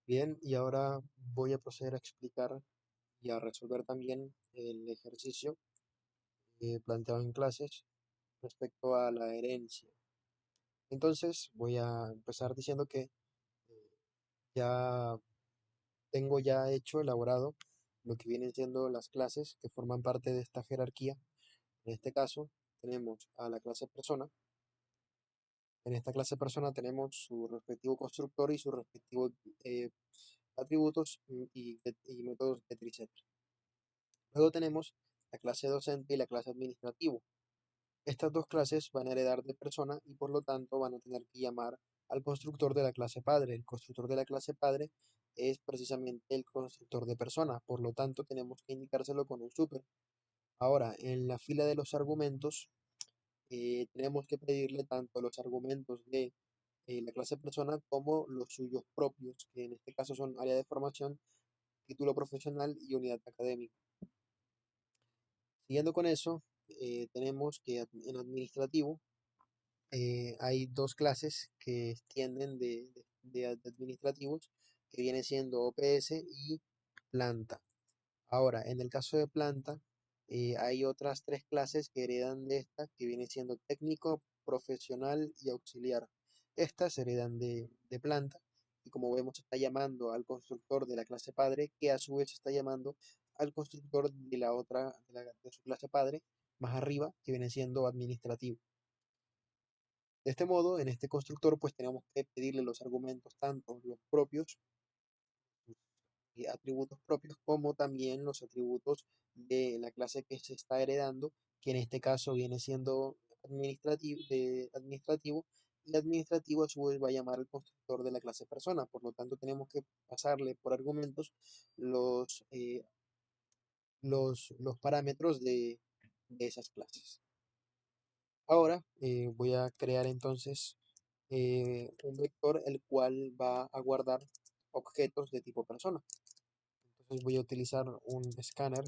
Bien, y ahora voy a proceder a explicar y a resolver también el ejercicio planteado en clases respecto a la herencia. Entonces, voy a empezar diciendo que ya tengo ya hecho, elaborado, lo que vienen siendo las clases que forman parte de esta jerarquía. En este caso, tenemos a la clase persona. En esta clase persona tenemos su respectivo constructor y sus respectivos eh, atributos y métodos, etc. Luego tenemos la clase docente y la clase administrativo. Estas dos clases van a heredar de persona y por lo tanto van a tener que llamar al constructor de la clase padre. El constructor de la clase padre es precisamente el constructor de persona, por lo tanto tenemos que indicárselo con un super. Ahora, en la fila de los argumentos, tenemos que pedirle tanto los argumentos de la clase persona como los suyos propios, que en este caso son área de formación, título profesional y unidad académica. Siguiendo con eso, tenemos que en administrativo hay dos clases que extienden de administrativos, que viene siendo OPS y planta. Ahora, en el caso de planta, hay otras tres clases que heredan de esta, que viene siendo técnico, profesional y auxiliar. Estas heredan de planta y como vemos está llamando al constructor de la clase padre, que a su vez está llamando al constructor de la otra, de su clase padre, más arriba, que viene siendo administrativo. De este modo, en este constructor, pues tenemos que pedirle los argumentos, tanto los propios y atributos propios, como también los atributos de la clase que se está heredando, que en este caso viene siendo administrativo, y administrativo a su vez va a llamar al constructor de la clase persona. Por lo tanto, tenemos que pasarle por argumentos los, eh, los parámetros de esas clases. Ahora voy a crear entonces un vector el cual va a guardar objetos de tipo persona. Entonces voy a utilizar un escáner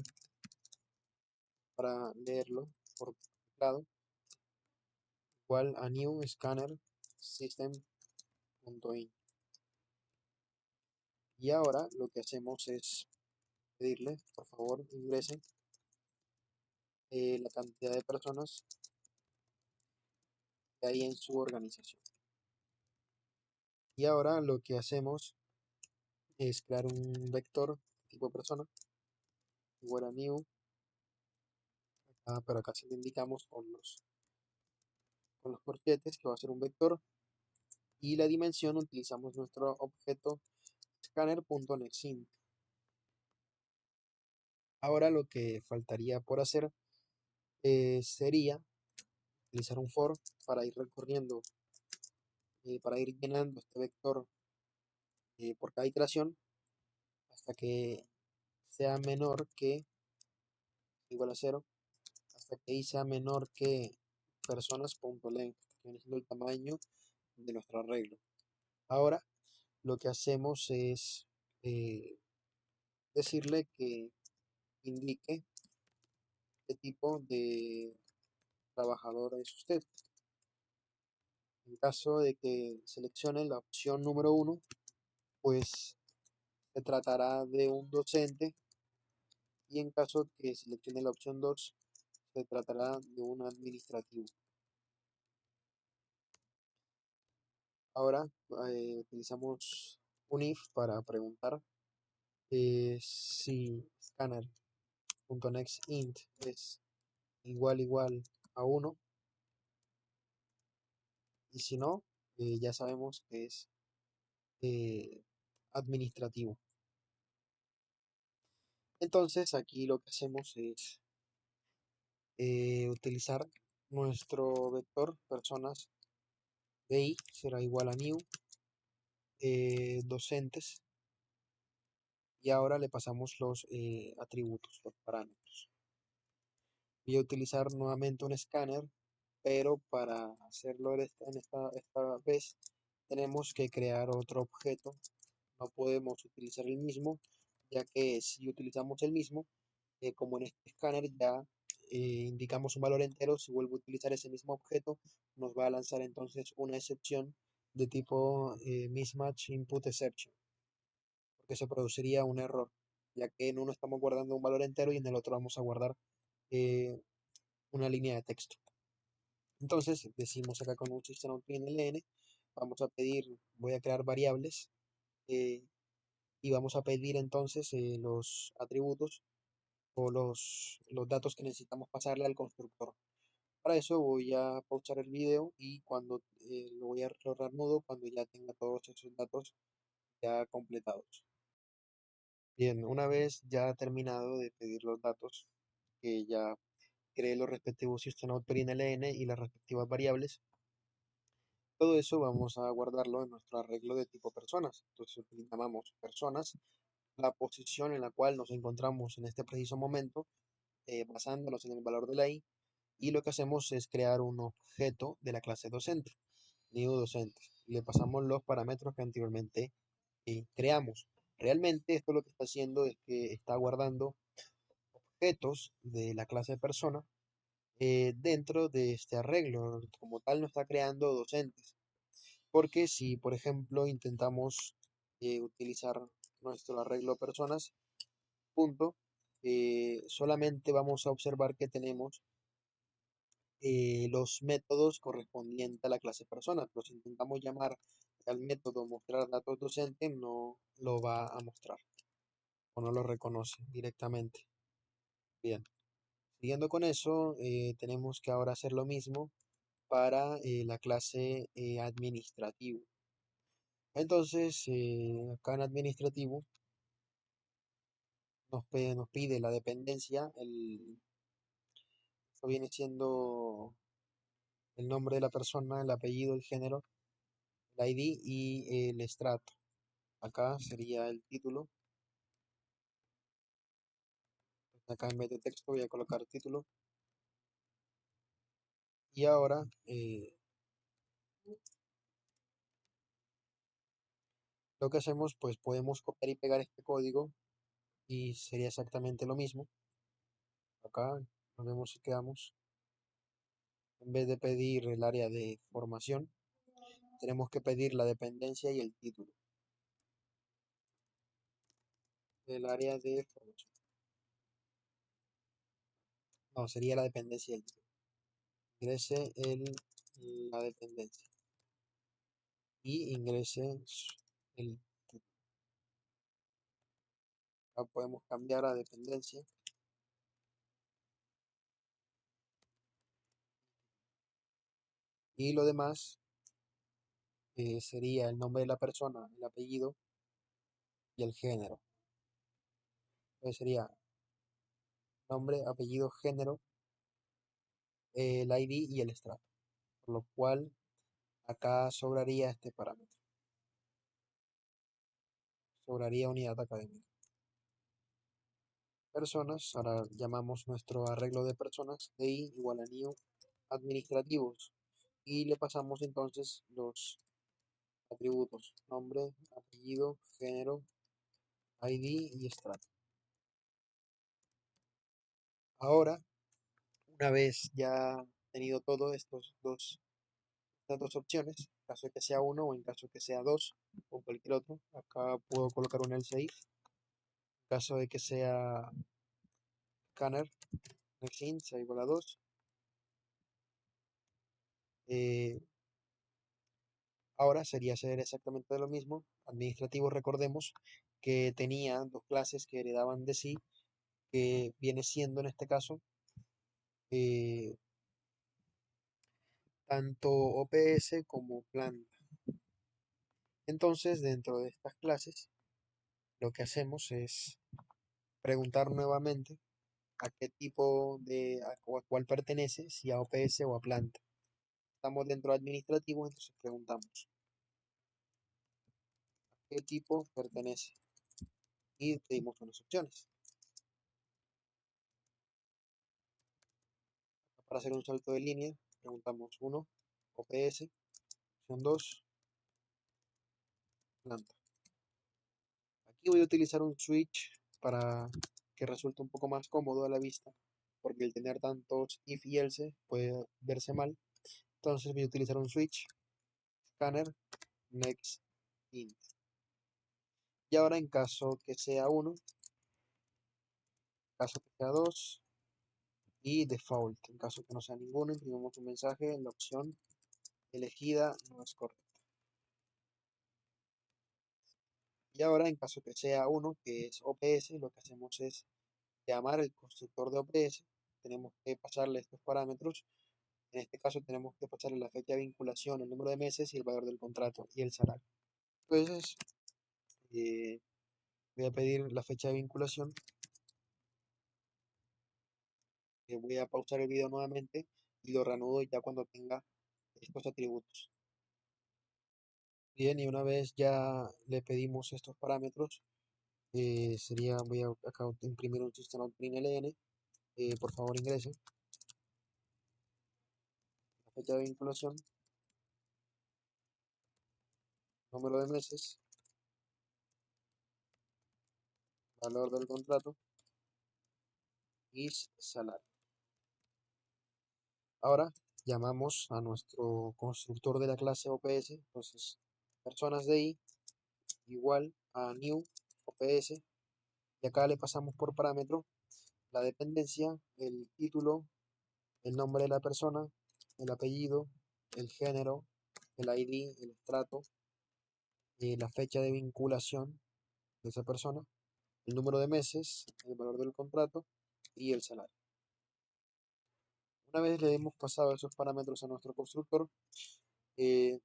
para leerlo por teclado, igual a new scanner system.in. Y ahora lo que hacemos es pedirle, por favor, ingrese la cantidad de personas que hay en su organización. Y ahora lo que hacemos es crear un vector tipo persona, igual a new, pero acá sí le indicamos con los corchetes que va a ser un vector, y la dimensión utilizamos nuestro objeto scanner.nextInt. Ahora lo que faltaría por hacer sería utilizar un for para ir recorriendo, para ir llenando este vector por cada iteración hasta que sea menor que igual a 0, hasta que y sea menor que personas.length, que viene siendo el tamaño de nuestro arreglo. Ahora lo que hacemos es eh, decirle que indique qué tipo de trabajador es usted. En caso de que seleccione la opción número 1, pues se tratará de un docente, y en caso que seleccione la opción 2, se tratará de un administrativo. Ahora utilizamos un if para preguntar si scanner.nextInt es igual a 1, y si no, ya sabemos que es eh, administrativo. Entonces aquí lo que hacemos es utilizar nuestro vector personas de i será igual a new docentes, y ahora le pasamos los atributos, los parámetros. Voy a utilizar nuevamente un escáner, pero para hacerlo esta vez tenemos que crear otro objeto. No podemos utilizar el mismo, ya que si utilizamos el mismo, como en este escáner ya indicamos un valor entero, si vuelvo a utilizar ese mismo objeto, nos va a lanzar entonces una excepción de tipo mismatch input exception. que se produciría un error, ya que en uno estamos guardando un valor entero y en el otro vamos a guardar eh, una línea de texto. Entonces decimos acá con un system.out.println, vamos a pedir, voy a crear variables eh, y vamos a pedir entonces los atributos o los datos que necesitamos pasarle al constructor. Para eso voy a pausar el video y cuando lo voy a reanudo cuando ya tenga todos esos datos ya completados. Bien, una vez ya terminado de pedir los datos, que ya creé los respectivos system.out.println y las respectivas variables, todo eso vamos a guardarlo en nuestro arreglo de tipo personas. Entonces llamamos personas, la posición en la cual nos encontramos en este preciso momento, basándonos en el valor de la i, y lo que hacemos es crear un objeto de la clase docente, new docente. Le pasamos los parámetros que anteriormente creamos. Realmente esto lo que está haciendo es que está guardando objetos de la clase persona dentro de este arreglo. Como tal no está creando docentes. Porque si, por ejemplo, intentamos utilizar nuestro arreglo personas, punto, solamente vamos a observar que tenemos los métodos correspondientes a la clase persona. Pero si intentamos llamar al método mostrar datos docentes, no lo va a mostrar o no lo reconoce directamente. Bien, siguiendo con eso, tenemos que ahora hacer lo mismo para la clase administrativo. Entonces, acá en administrativo nos pide la dependencia, esto viene siendo el nombre de la persona, el apellido, el género, el ID y el estrato. Acá sería el título. Acá en vez de texto voy a colocar título. Y ahora lo que hacemos, pues podemos copiar y pegar este código y sería exactamente lo mismo. Acá nos vemos si quedamos. En vez de pedir el área de formación, tenemos que pedir la dependencia y el título. El área de formación. No, sería la dependencia y el título. Ingrese la dependencia. Y ingrese el título. Acá podemos cambiar a dependencia. Y lo demás sería el nombre de la persona, el apellido y el género. Entonces sería nombre, apellido, género, el ID y el estrato. Por lo cual acá sobraría este parámetro. Sobraría unidad académica. Personas, ahora llamamos nuestro arreglo de personas de i igual a new administrativos y le pasamos entonces los atributos, nombre, apellido, género, ID y estrato. Ahora, una vez ya tenido todo estas dos opciones, en caso de que sea uno o en caso de que sea dos o cualquier otro, acá puedo colocar un else if, en caso de que sea scanner, nextInt sea igual a 2, ahora sería hacer exactamente lo mismo. Administrativo, recordemos que tenía dos clases que heredaban de sí, que viene siendo en este caso eh, tanto OPS como planta. Entonces, dentro de estas clases, lo que hacemos es preguntar nuevamente a qué tipo o a cuál pertenece, si a OPS o a planta. Estamos dentro de administrativo, entonces preguntamos a qué tipo pertenece y pedimos unas opciones. Para hacer un salto de línea, preguntamos 1, OPS, opción 2, planta. Aquí voy a utilizar un switch para que resulte un poco más cómodo a la vista, porque el tener tantos if y else puede verse mal. Entonces voy a utilizar un switch, scanner, next, int. Y ahora en caso que sea uno, caso que sea 2 y default. En caso que no sea ninguno, imprimimos un mensaje en la opción elegida no es correcta. Y ahora en caso que sea uno, que es OPS, lo que hacemos es llamar el constructor de OPS. Tenemos que pasarle estos parámetros. En este caso tenemos que pasarle la fecha de vinculación, el número de meses y el valor del contrato y el salario. Entonces, eh, voy a pedir la fecha de vinculación. Voy a pausar el video nuevamente y lo reanudo ya cuando tenga estos atributos. Bien, y una vez ya le pedimos estos parámetros, voy a acá imprimir un system.out.println, por favor ingrese la fecha de vinculación, número de meses, valor del contrato y salario. Ahora llamamos a nuestro constructor de la clase OPS, entonces personas de I igual a new OPS, y acá le pasamos por parámetro la dependencia, el título, el nombre de la persona, el apellido, el género, el ID, el estrato, la fecha de vinculación de esa persona, el número de meses, el valor del contrato y el salario. Una vez le hemos pasado esos parámetros a nuestro constructor, eh,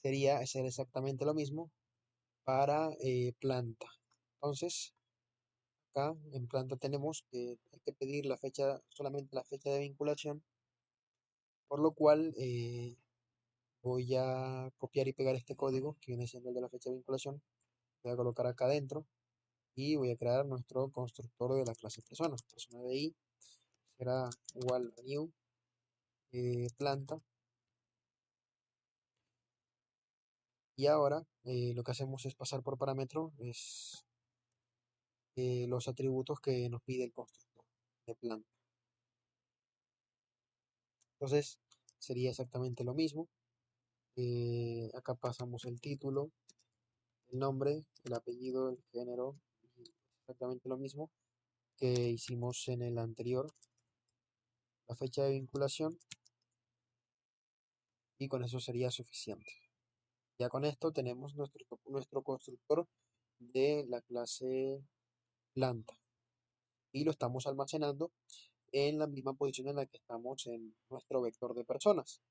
sería hacer exactamente lo mismo para planta. Entonces, acá en planta tenemos que, hay que pedir la fecha, solamente la fecha de vinculación, por lo cual voy a copiar y pegar este código que viene siendo el de la fecha de vinculación. Voy a colocar acá adentro y voy a crear nuestro constructor de la clase persona. Persona de I será igual a new planta. Y ahora lo que hacemos es pasar por parámetro los atributos que nos pide el constructor de planta. Entonces sería exactamente lo mismo. Acá pasamos el título, el nombre, el apellido, el género, y exactamente lo mismo que hicimos en el anterior, la fecha de vinculación, y con eso sería suficiente. Ya con esto tenemos nuestro constructor de la clase planta y lo estamos almacenando en la misma posición en la que estamos en nuestro vector de personas.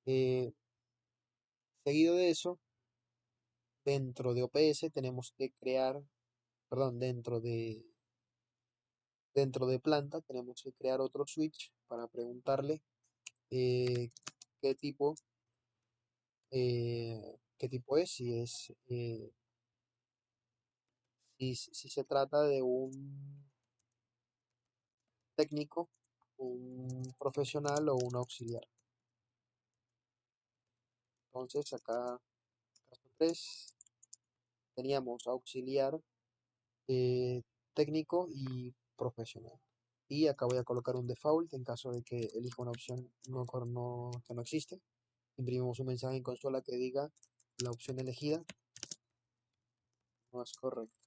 Eh, Seguido de eso, dentro de OPS tenemos que crear, perdón, dentro de planta tenemos que crear otro switch para preguntarle eh, qué tipo, qué tipo es, si se trata de un técnico, un profesional o un auxiliar. Entonces acá, caso 3, teníamos auxiliar, eh, técnico y profesional. Y acá voy a colocar un default en caso de que elija una opción que no existe. Imprimimos un mensaje en consola que diga la opción elegida no es correcta.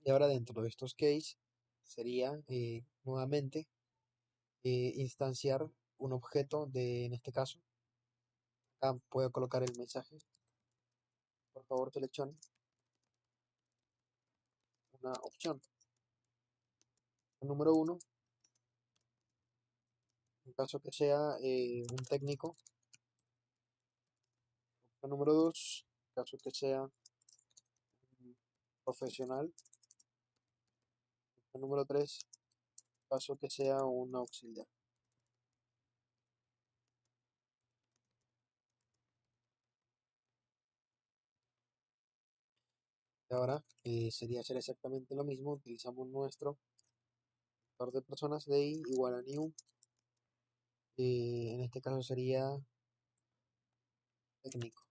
Y ahora dentro de estos case sería nuevamente instanciar un objeto en este caso, acá puedo colocar el mensaje, por favor seleccione una opción. El número 1, en caso que sea un técnico. El número 2, en caso que sea un profesional. El número 3, en caso que sea un auxiliar. Y ahora sería hacer exactamente lo mismo. Utilizamos nuestro par de personas de I igual a new. En este caso sería técnico.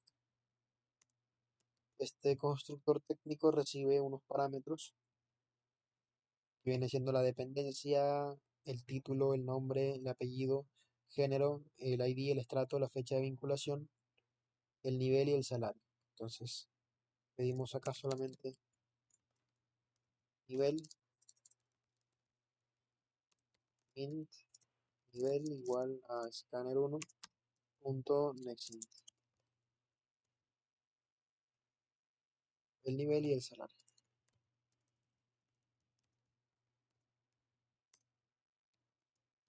Este constructor técnico recibe unos parámetros que viene siendo la dependencia, el título, el nombre, el apellido, género, el ID, el estrato, la fecha de vinculación, el nivel y el salario. Entonces pedimos acá solamente nivel int nivel igual a scanner1 punto nextInt, el nivel y el salario.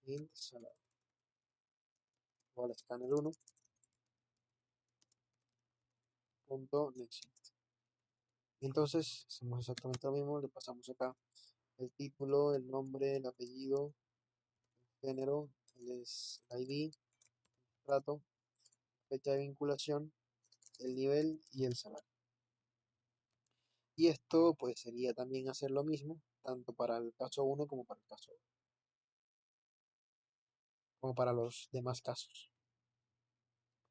Int salario igual a scanner1 punto nextInt. Y entonces hacemos exactamente lo mismo, le pasamos acá el título, el nombre, el apellido, el género, el ID, el trato, fecha de vinculación, el nivel y el salario. Y esto pues sería también hacer lo mismo, tanto para el caso 1 como para el caso 2, como para los demás casos.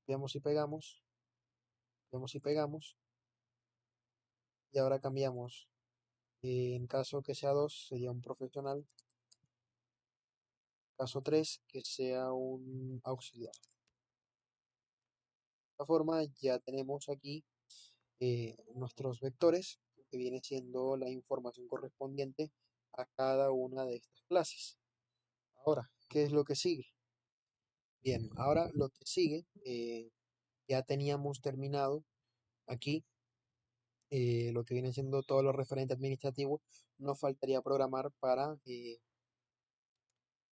Copiamos y pegamos, copiamos y pegamos, y ahora cambiamos. En caso que sea 2 sería un profesional, caso 3 que sea un auxiliar. De esta forma ya tenemos aquí nuestros vectores, que viene siendo la información correspondiente a cada una de estas clases. Ahora, ¿qué es lo que sigue? Bien, ahora lo que sigue, ya teníamos terminado aquí lo que viene siendo todo lo referente administrativo. Nos faltaría programar para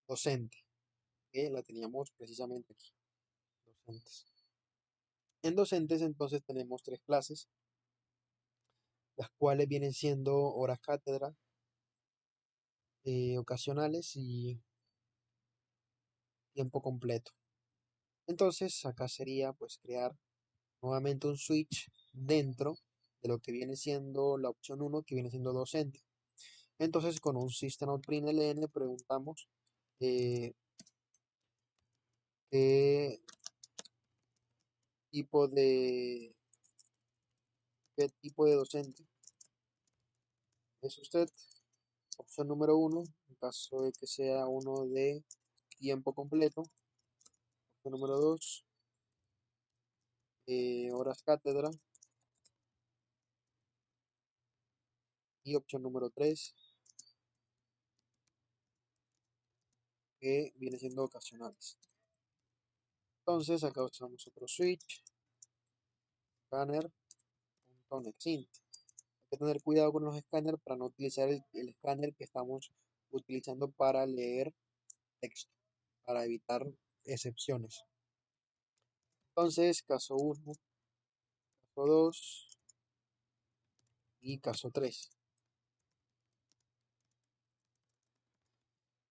docente, que la teníamos precisamente aquí, docentes. En docentes entonces tenemos tres clases, las cuales vienen siendo horas cátedra, ocasionales y tiempo completo. Entonces acá sería pues crear nuevamente un switch dentro de lo que viene siendo la opción 1, que viene siendo docente. Entonces con un system.out.println preguntamos eh, qué tipo de docente es usted. Opción número 1, en caso de que sea uno de tiempo completo. Opción número 2, horas cátedra. Y opción número 3, que viene siendo ocasionales. Entonces acá usamos otro switch, scanner.nextInt. Hay que tener cuidado con los escáneres para no utilizar el escáner que estamos utilizando para leer texto, para evitar excepciones. Entonces, caso 1, caso 2 y caso 3.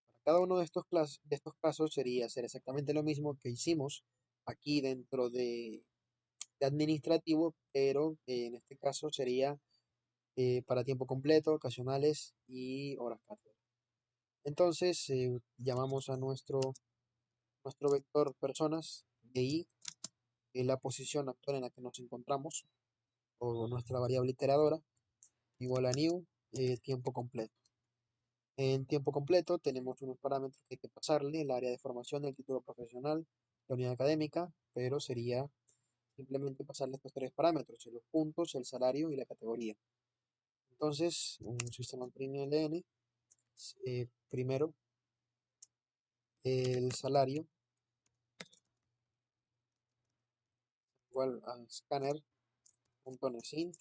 Para cada uno de estos casos sería hacer exactamente lo mismo que hicimos aquí dentro de administrativo, pero en este caso sería para tiempo completo, ocasionales y horas cátedra. Entonces, llamamos a nuestro vector personas de i, la posición actual en la que nos encontramos, o nuestra variable iteradora, igual a new, tiempo completo. En tiempo completo tenemos unos parámetros que hay que pasarle: el área de formación, el título profesional, la unidad académica, pero sería simplemente pasarle estos tres parámetros: los puntos, el salario y la categoría. Entonces, un sistema println, primero el salario igual a scanner.nextInt,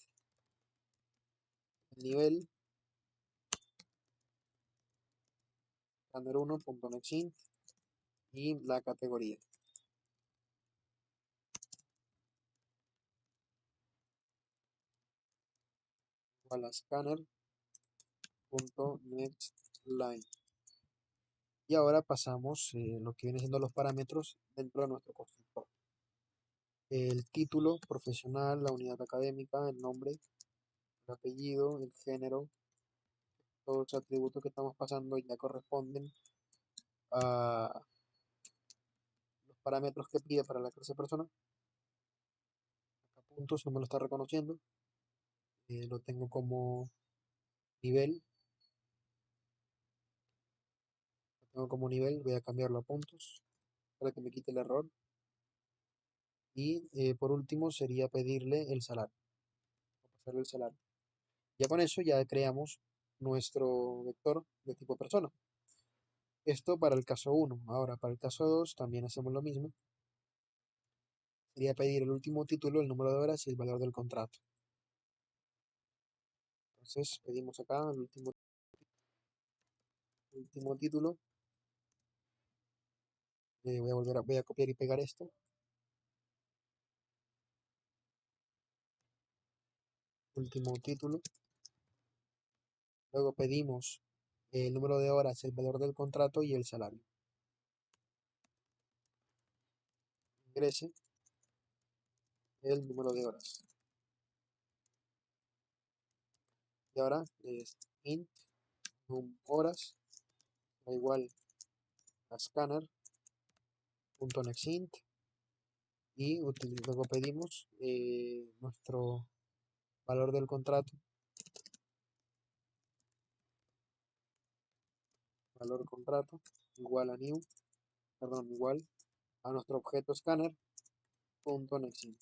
el nivel scanner1.nextInt y la categoría igual a scanner.nextLine. Y ahora pasamos lo que viene siendo los parámetros dentro de nuestro constructor: el título profesional, la unidad académica, el nombre, el apellido, el género. Todos los atributos que estamos pasando ya corresponden a los parámetros que pide para la clase persona. Acá puntos no me lo está reconociendo, lo tengo como nivel, voy a cambiarlo a puntos para que me quite el error. Y por último sería pedirle el salario. hacer el salario. Ya con eso ya creamos nuestro vector de tipo persona. Esto para el caso uno. Ahora, para el caso 2 también hacemos lo mismo. Sería pedir el último título, el número de horas y el valor del contrato. Entonces pedimos acá el último título. Voy a copiar y pegar esto. Último título. Luego pedimos el número de horas, el valor del contrato y el salario. Ingrese el número de horas. Y ahora es int horas igual a scanner.nextInt y luego pedimos nuestro valor del contrato, valor contrato igual a new, perdón, igual a nuestro objeto scanner.nextInt.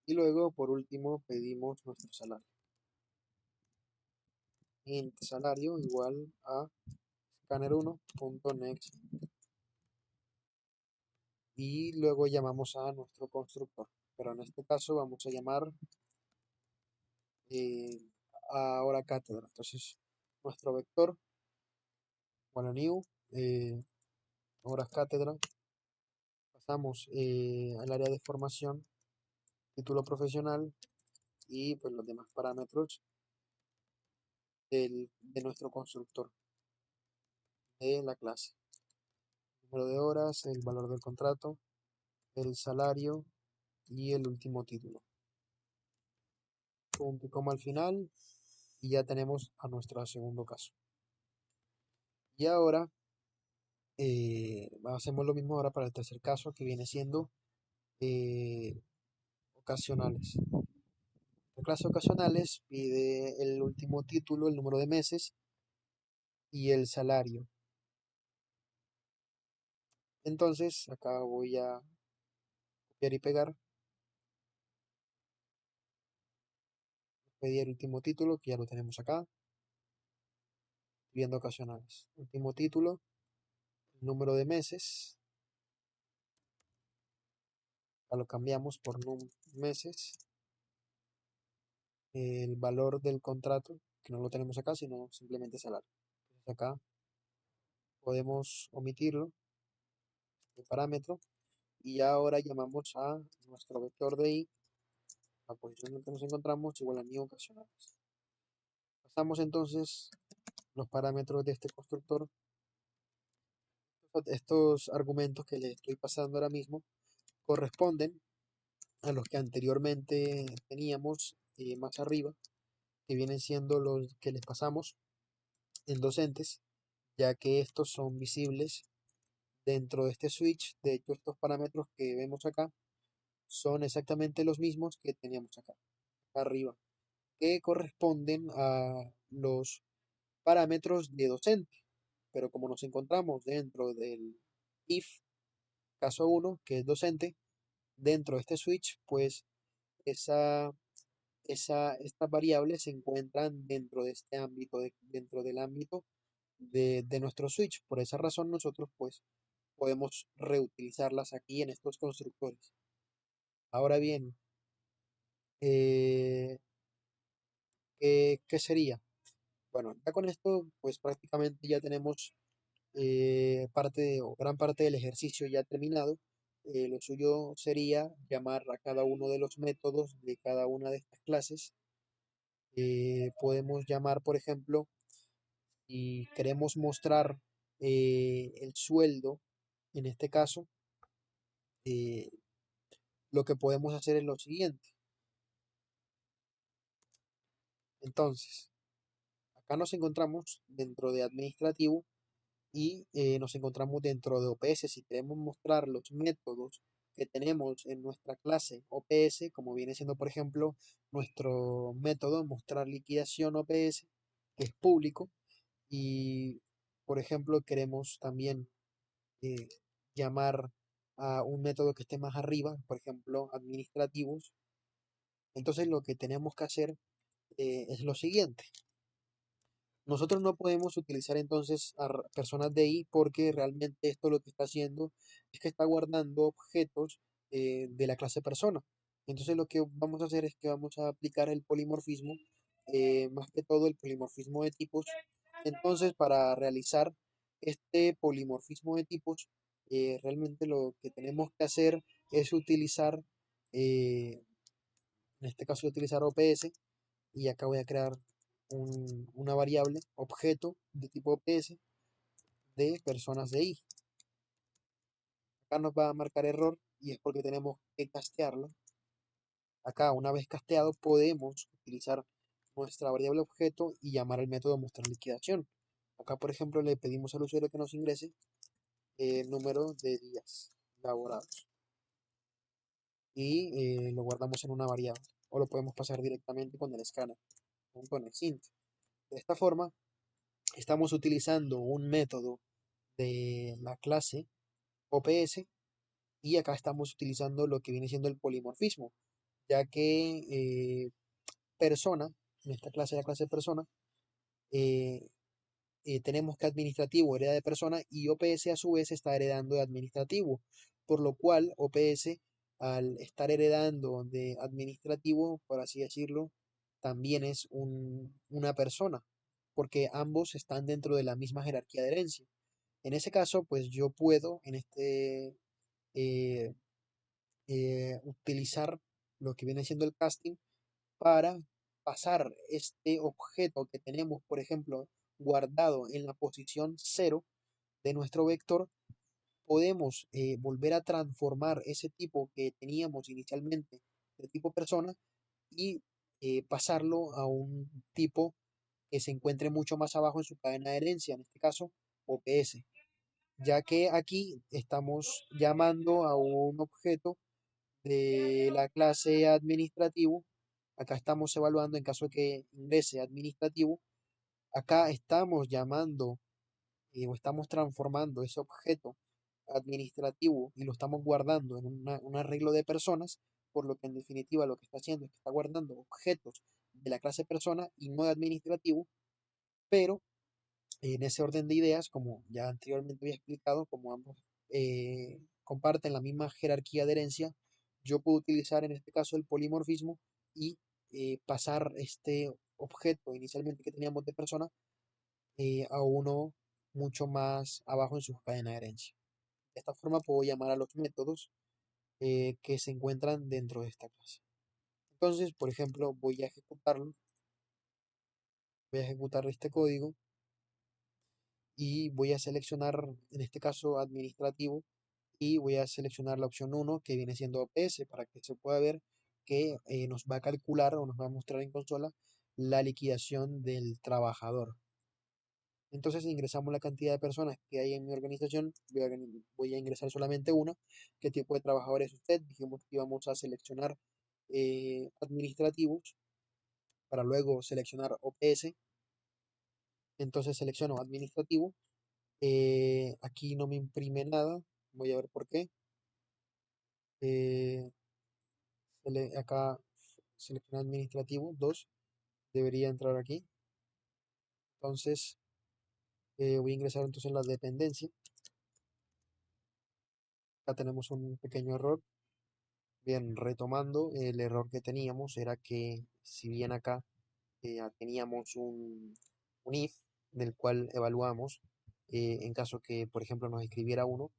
Y luego, por último, pedimos nuestro salario. Int salario igual a scanner1.next y luego llamamos a nuestro constructor, pero en este caso vamos a llamar eh, ahora cátedra. Entonces nuestro vector, bueno, new, horas cátedra, pasamos al área de formación, título profesional y pues los demás parámetros de nuestro constructor de la clase. Número de horas, el valor del contrato, el salario y el último título. Punto y coma al final y ya tenemos a nuestro segundo caso. Y ahora hacemos lo mismo ahora para el tercer caso que viene siendo ocasionales. La clase ocasionales pide el último título, el número de meses y el salario. Entonces acá voy a copiar y pegar, pedir el último título que ya lo tenemos acá, viendo ocasionales. Último título, número de meses, ya lo cambiamos por meses, el valor del contrato, que no lo tenemos acá, sino simplemente salario. Entonces acá podemos omitirlo, el parámetro, y ahora llamamos a nuestro vector de i, la posición en la que nos encontramos, igual a new ocasionales. Pasamos entonces los parámetros de este constructor. Estos argumentos que les estoy pasando ahora mismo corresponden a los que anteriormente teníamos más arriba, que vienen siendo los que les pasamos en docentes, ya que estos son visibles dentro de este switch. De hecho, estos parámetros que vemos acá son exactamente los mismos que teníamos acá arriba, que corresponden a los parámetros de docente. Pero como nos encontramos dentro del if caso 1, que es docente, dentro de este switch, pues esa, estas variables se encuentran dentro de este ámbito, dentro del ámbito de nuestro switch. Por esa razón nosotros pues podemos reutilizarlas aquí en estos constructores. Ahora bien, eh, ¿qué sería? Bueno, ya con esto pues prácticamente ya tenemos o gran parte del ejercicio ya terminado. Lo suyo sería llamar a cada uno de los métodos de cada una de estas clases. Podemos llamar, por ejemplo, si queremos mostrar el sueldo, en este caso, eh, lo que podemos hacer es lo siguiente. Entonces, acá nos encontramos dentro de administrativo y nos encontramos dentro de OPS. Si queremos mostrar los métodos que tenemos en nuestra clase OPS, como viene siendo, por ejemplo, nuestro método mostrar liquidación OPS, que es público, y, por ejemplo, queremos también eh, llamar a un método que esté más arriba, por ejemplo, administrativos, Entonces lo que tenemos que hacer es lo siguiente. Nosotros no podemos utilizar entonces a personas de I porque realmente esto lo que está haciendo es que está guardando objetos de la clase persona. Entonces lo que vamos a hacer es que vamos a aplicar el polimorfismo, más que todo el polimorfismo de tipos. Entonces para realizar este polimorfismo de tipos, realmente lo que tenemos que hacer es utilizar, en este caso utilizar OPS, y acá voy a crear una variable, objeto de tipo OPS de personas de I. Acá nos va a marcar error y es porque tenemos que castearlo. Acá, una vez casteado, podemos utilizar nuestra variable objeto y llamar al método mostrar liquidación. Acá, por ejemplo, le pedimos al usuario que nos ingrese el número de días laborados y lo guardamos en una variable o lo podemos pasar directamente con el escáner, con el int. De esta forma, estamos utilizando un método de la clase OPS y acá estamos utilizando lo que viene siendo el polimorfismo, ya que persona, en esta clase, la clase persona, eh, tenemos que administrativo hereda de persona y OPS a su vez está heredando de administrativo, por lo cual OPS al estar heredando de administrativo, por así decirlo, también es una persona, porque ambos están dentro de la misma jerarquía de herencia. En ese caso, pues yo puedo en eh, utilizar lo que viene siendo el casting para pasar este objeto que tenemos, por ejemplo, guardado en la posición cero de nuestro vector. Podemos volver a transformar ese tipo que teníamos inicialmente de tipo persona y pasarlo a un tipo que se encuentre mucho más abajo en su cadena de herencia, en este caso OPS, ya que aquí estamos llamando a un objeto de la clase administrativo. Acá estamos evaluando en caso de que ingrese administrativo. Acá estamos llamando o estamos transformando ese objeto administrativo y lo estamos guardando en un arreglo de personas, por lo que en definitiva lo que está haciendo es que está guardando objetos de la clase persona y no de administrativo, pero en ese orden de ideas, como ya anteriormente había explicado, como ambos comparten la misma jerarquía de herencia, yo puedo utilizar en este caso el polimorfismo y pasar este objeto inicialmente que teníamos de persona a uno mucho más abajo en su cadena de herencia. De esta forma puedo llamar a los métodos que se encuentran dentro de esta clase. Entonces, por ejemplo, voy a ejecutar este código y voy a seleccionar, en este caso, administrativo, y voy a seleccionar la opción uno que viene siendo OPS para que se pueda ver que nos va a calcular o nos va a mostrar en consola la liquidación del trabajador. Entonces ingresamos la cantidad de personas que hay en mi organización, voy a ingresar solamente una, qué tipo de trabajador es usted, dijimos que íbamos a seleccionar administrativos para luego seleccionar OPS, entonces selecciono administrativo. Aquí no me imprime nada. Voy a ver por qué. Eh, acá seleccionar administrativo 2. Debería entrar aquí. Entonces voy a ingresar entonces en la dependencia. Acá tenemos un pequeño error. Bien, retomando, el error que teníamos era que si bien acá teníamos un if del cual evaluamos, en caso que, por ejemplo, nos escribiera uno,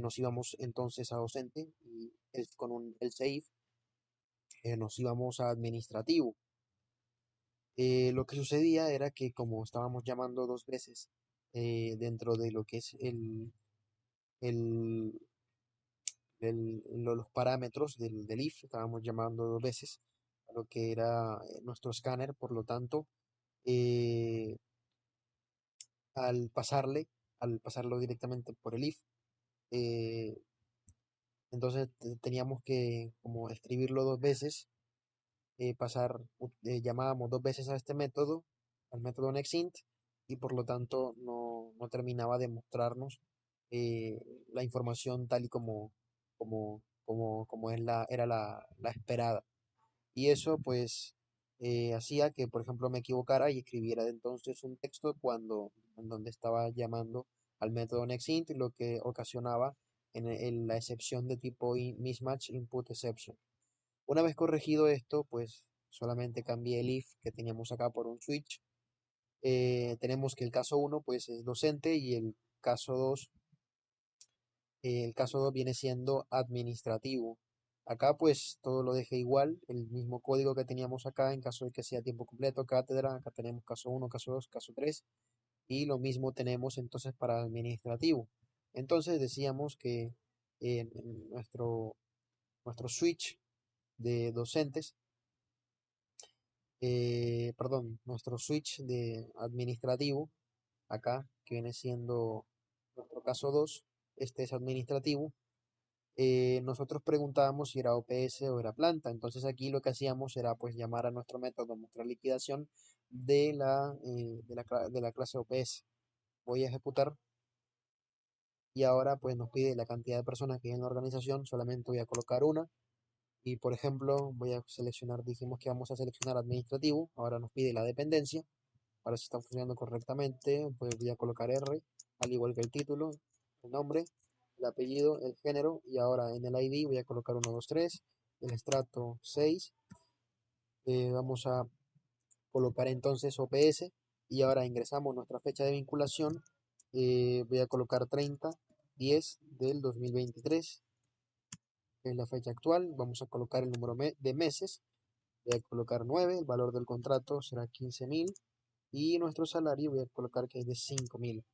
nos íbamos entonces a docente y con un else if nos íbamos a administrativo. Lo que sucedía era que como estábamos llamando dos veces dentro de lo que es el, los parámetros del if, estábamos llamando dos veces a lo que era nuestro escáner, por lo tanto, eh, al al pasarlo directamente por el if, eh, entonces teníamos que como escribirlo dos veces, llamábamos dos veces a este método, al método nextInt, y por lo tanto no terminaba de mostrarnos la información tal y como era la esperada. Y eso pues hacía que, por ejemplo, me equivocara y escribiera entonces un texto cuando en donde estaba llamando al método nextInt, lo que ocasionaba en la excepción de tipo mismatch input exception. Una vez corregido esto, pues solamente cambié el if que teníamos acá por un switch. Tenemos que el caso uno pues es docente y caso 2 el caso 2 viene siendo administrativo. Acá pues todo lo dejé igual, el mismo código que teníamos acá en caso de que sea tiempo completo, cátedra, acá tenemos caso uno, caso 2, caso 3 y lo mismo tenemos entonces para administrativo. Entonces decíamos que en nuestro switch de docentes, perdón, nuestro switch de administrativo, acá que viene siendo nuestro caso 2, este es administrativo. Nosotros preguntábamos si era OPS o era planta. Entonces aquí lo que hacíamos era pues llamar a nuestro método mostrar liquidación de la clase OPS. Voy a ejecutar y ahora pues nos pide la cantidad de personas que hay en la organización. Solamente voy a colocar una y por ejemplo voy a seleccionar, dijimos que vamos a seleccionar administrativo. Ahora nos pide la dependencia. Para si está funcionando correctamente, pues voy a colocar R, al igual que el título, el nombre, el apellido, el género, y ahora en el ID voy a colocar 123, el estrato 6, vamos a colocar entonces OPS, y ahora ingresamos nuestra fecha de vinculación, voy a colocar 30/10 del 2023, que es la fecha actual, vamos a colocar el número de meses, voy a colocar 9, el valor del contrato será 15.000, y nuestro salario voy a colocar que es de 5.000.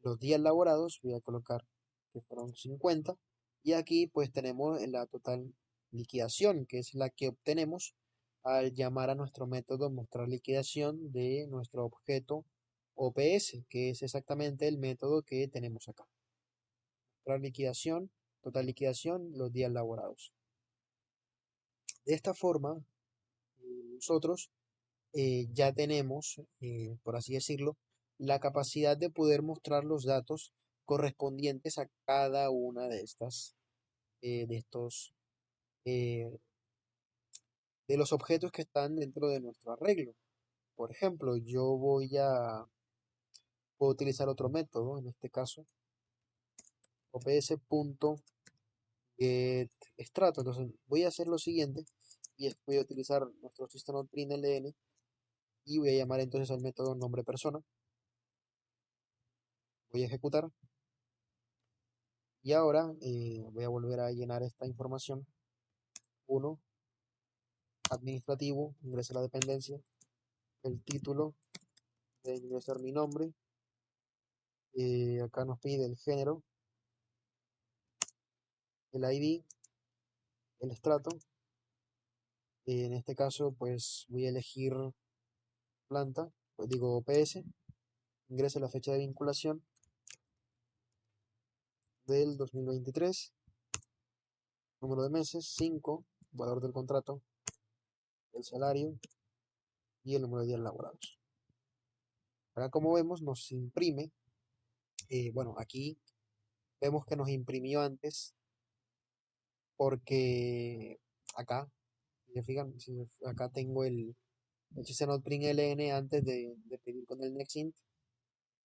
Los días laborados voy a colocar que fueron 50 y aquí pues tenemos la total liquidación, que es la que obtenemos al llamar a nuestro método mostrar liquidación de nuestro objeto OPS, que es exactamente el método que tenemos acá. Mostrar liquidación, total liquidación, los días laborados. De esta forma, nosotros ya tenemos, por así decirlo, la capacidad de poder mostrar los datos correspondientes a cada una de estas, de estos, eh, de los objetos que están dentro de nuestro arreglo. Por ejemplo, puedo utilizar otro método, en este caso, ops.getStrato. Entonces, voy a hacer lo siguiente, y voy a utilizar nuestro system.println, y voy a llamar entonces al método nombre persona. Voy a ejecutar. Y ahora voy a volver a llenar esta información. 1, administrativo, ingresar la dependencia, el título, de ingresar mi nombre, acá nos pide el género, el ID, el estrato, en este caso pues voy a elegir planta, pues digo OPS, ingrese la fecha de vinculación del 2023, número de meses, 5, valor del contrato, el salario y el número de días laborados. Acá como vemos nos imprime, bueno aquí vemos que nos imprimió antes porque acá, si se fijan, acá tengo el system.println antes de pedir con el nextInt,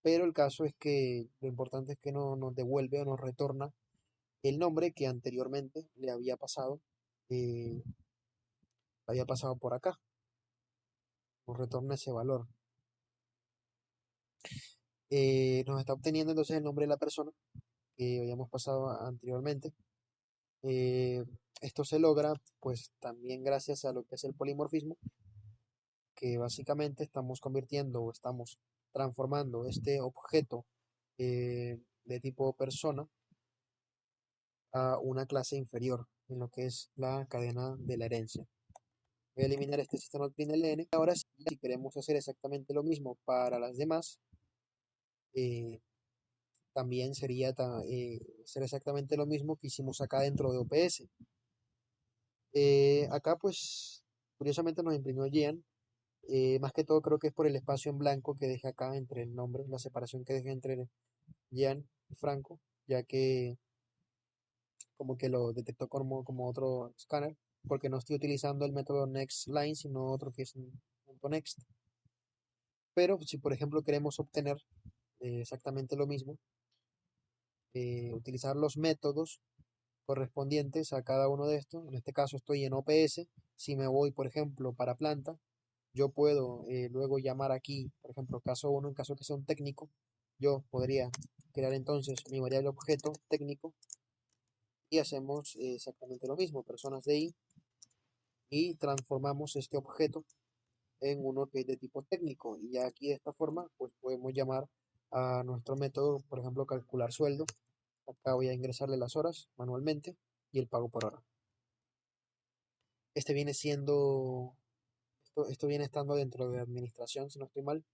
pero el caso es que lo importante es que no nos devuelve o nos retorna el nombre que anteriormente eh, había pasado por acá, nos retorna ese valor. Nos está obteniendo entonces el nombre de la persona que habíamos pasado anteriormente. Eh, Esto se logra pues también gracias a lo que es el polimorfismo, que básicamente estamos convirtiendo o estamos transformando este objeto de tipo persona a una clase inferior en lo que es la cadena de la herencia. Voy a eliminar este sistema PNLN. Ahora sí, si queremos hacer exactamente lo mismo para las demás, eh, también sería hacer exactamente lo mismo que hicimos acá dentro de OPS. Acá pues curiosamente nos imprimió Jean. Más que todo creo que es por el espacio en blanco que deja acá entre el nombre, la separación que deja entre Jean y Franco, ya que como que lo detectó como otro escáner. porque no estoy utilizando el método nextLine, sino otro que es un punto .next. Pero si por ejemplo queremos obtener exactamente lo mismo, utilizar los métodos correspondientes a cada uno de estos. En este caso estoy en OPS. Si me voy, por ejemplo, para planta, yo puedo luego llamar aquí, por ejemplo, caso uno en caso que sea un técnico, yo podría crear entonces mi variable objeto técnico y hacemos exactamente lo mismo, personas de I, y transformamos este objeto en uno que es de tipo técnico. Y ya aquí de esta forma, pues podemos llamar a nuestro método, por ejemplo, calcular sueldo. Acá voy a ingresarle las horas manualmente y el pago por hora. Este viene siendo, esto viene estando dentro de administración, si no estoy mal.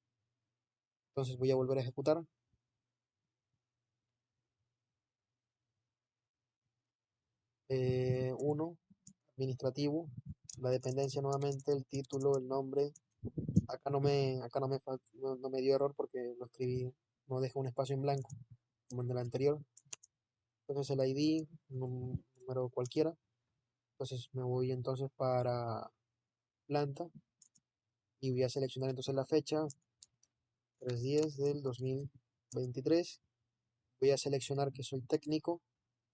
Entonces voy a volver a ejecutar. Uno, administrativo, la dependencia nuevamente, el título, el nombre. Acá no me dio error porque lo escribí, no dejé un espacio en blanco, como en el anterior. Entonces el ID, un número cualquiera. Entonces me voy entonces para planta y voy a seleccionar entonces la fecha, 3/10 del 2023. Voy a seleccionar que soy técnico.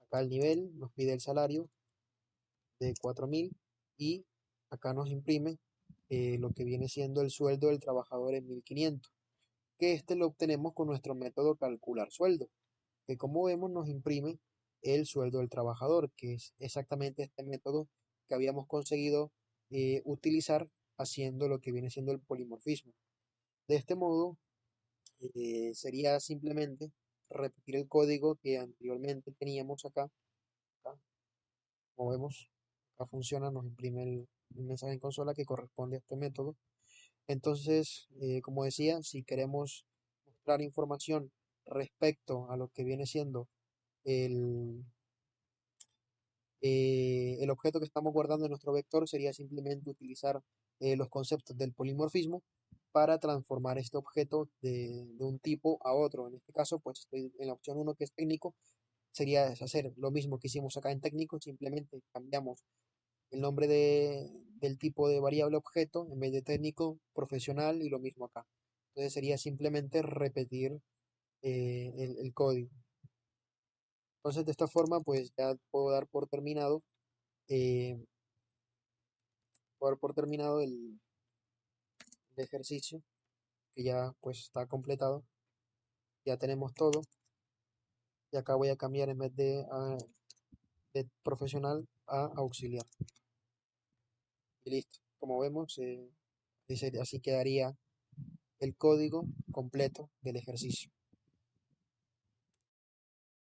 Acá el nivel nos pide el salario de 4.000 y acá nos imprime lo que viene siendo el sueldo del trabajador en 1.500, que este lo obtenemos con nuestro método calcular sueldo, que como vemos nos imprime el sueldo del trabajador, que es exactamente este método que habíamos conseguido utilizar haciendo lo que viene siendo el polimorfismo. De este modo, sería simplemente repetir el código que anteriormente teníamos acá, como vemos, acá funciona, nos imprime el mensaje en consola que corresponde a este método. Entonces, como decía, si queremos mostrar información respecto a lo que viene siendo el, el objeto que estamos guardando en nuestro vector, sería simplemente utilizar los conceptos del polimorfismo para transformar este objeto de un tipo a otro. En este caso, pues estoy en la opción uno que es técnico, sería hacer lo mismo que hicimos acá en técnico, simplemente cambiamos el nombre del tipo de variable objeto en vez de técnico, profesional y lo mismo acá. Entonces sería simplemente repetir el código. Entonces de esta forma pues ya puedo dar por terminado, eh, el ejercicio que ya pues está completado. Ya tenemos todo y acá voy a cambiar en vez de profesional a auxiliar. Y listo. Como vemos, así quedaría el código completo del ejercicio.